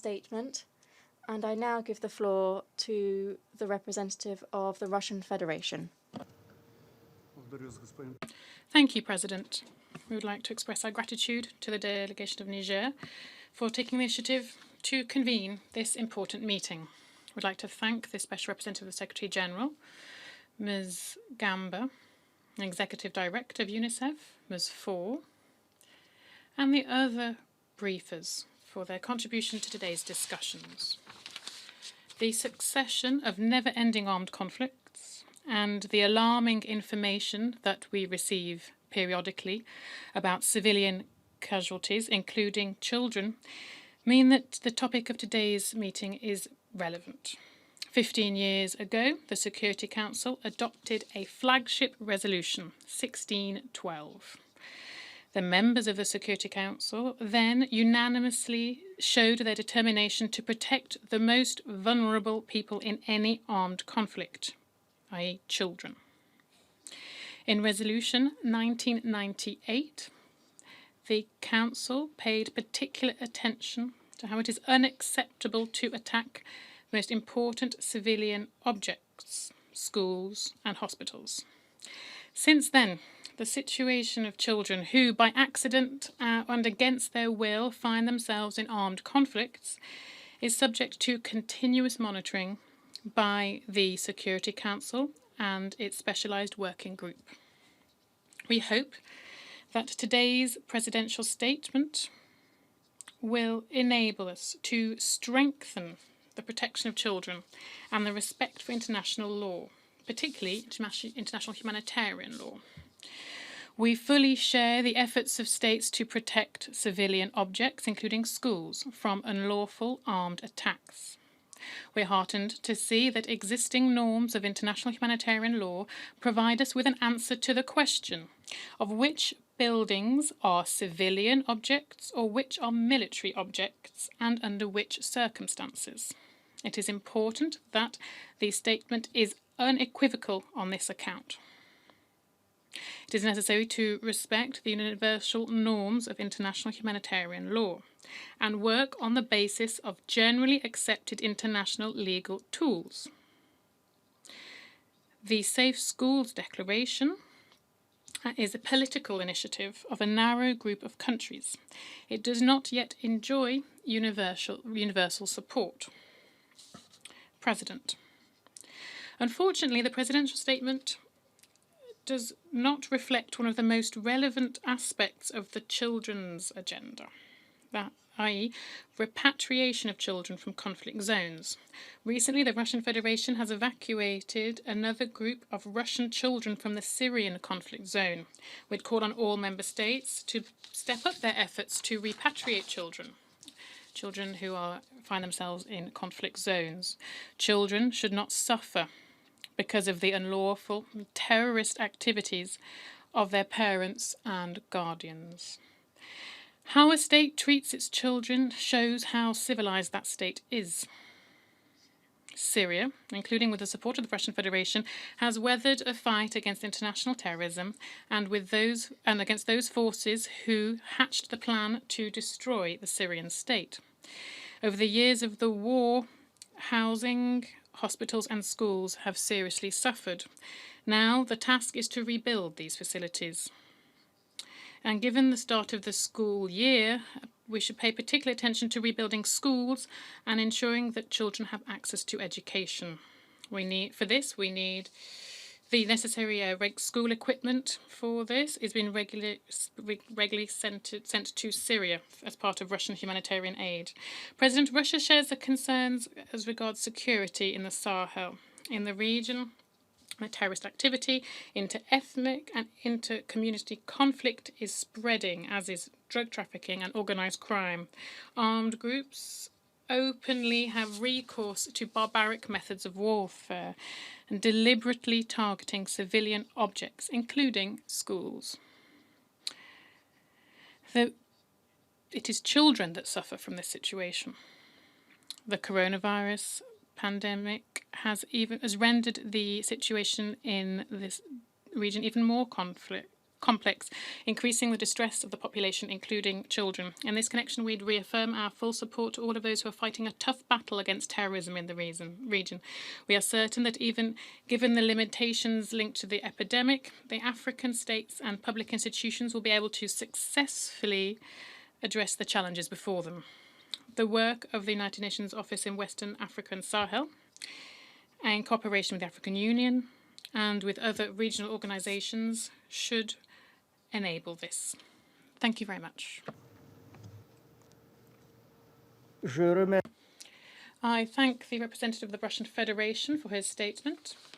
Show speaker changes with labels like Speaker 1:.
Speaker 1: statement, and I now give the floor to the representative of the Russian Federation.
Speaker 2: Thank you, President. We would like to express our gratitude to the delegation of Niger for taking the initiative to convene this important meeting. We'd like to thank the Special Representative of the Secretary General, Ms. Gamba, Executive Director of UNICEF, Ms. Faure, and the other briefers for their contribution to today's discussions. The succession of never-ending armed conflicts and the alarming information that we receive periodically about civilian casualties, including children, mean that the topic of today's meeting is relevant. 15 years ago, the Security Council adopted a flagship resolution, 1612. The members of the Security Council then unanimously showed their determination to protect the most vulnerable people in any armed conflict, i.e. children. In Resolution 1998, the Council paid particular attention to how it is unacceptable to attack the most important civilian objects, schools and hospitals. Since then, the situation of children who, by accident and against their will, find themselves in armed conflicts is subject to continuous monitoring by the Security Council and its specialised working group. We hope that today's presidential statement will enable us to strengthen the protection of children and the respect for international law, particularly international humanitarian law. We fully share the efforts of states to protect civilian objects, including schools, from unlawful armed attacks. We're heartened to see that existing norms of international humanitarian law provide us with an answer to the question of which buildings are civilian objects or which are military objects and under which circumstances. It is important that the statement is unequivocal on this account. It is necessary to respect the universal norms of international humanitarian law and work on the basis of generally accepted international legal tools. The Safe Schools Declaration is a political initiative of a narrow group of countries. It does not yet enjoy universal support. President. Unfortunately, the presidential statement does not reflect one of the most relevant aspects of the children's agenda, i.e. repatriation of children from conflict zones. Recently, the Russian Federation has evacuated another group of Russian children from the Syrian conflict zone. We'd call on all member states to step up their efforts to repatriate children who find themselves in conflict zones. Children should not suffer because of the unlawful terrorist activities of their parents and guardians. How a state treats its children shows how civilized that state is. Syria, including with the support of the Russian Federation, has weathered a fight against international terrorism and against those forces who hatched the plan to destroy the Syrian state. Over the years of the war, housing, hospitals and schools have seriously suffered. Now the task is to rebuild these facilities. And given the start of the school year, we should pay particular attention to rebuilding schools and ensuring that children have access to education. We need the necessary school equipment for this is being regularly sent to Syria as part of Russian humanitarian aid. President, Russia shares the concerns as regards security in the Sahel. In the region, the terrorist activity, inter-ethnic and inter-community conflict is spreading, as is drug trafficking and organised crime. Armed groups openly have recourse to barbaric methods of warfare and deliberately targeting civilian objects, including schools. It is children that suffer from this situation. The coronavirus pandemic has rendered the situation in this region even more complex, increasing the distress of the population, including children. In this connection, we'd reaffirm our full support to all of those who are fighting a tough battle against terrorism in the region. We are certain that even given the limitations linked to the epidemic, the African states and public institutions will be able to successfully address the challenges before them. The work of the United Nations Office in Western Africa and Sahel, in cooperation with the African Union and with other regional organisations, should enable this. Thank you very much. I thank the representative of the Russian Federation for his statement.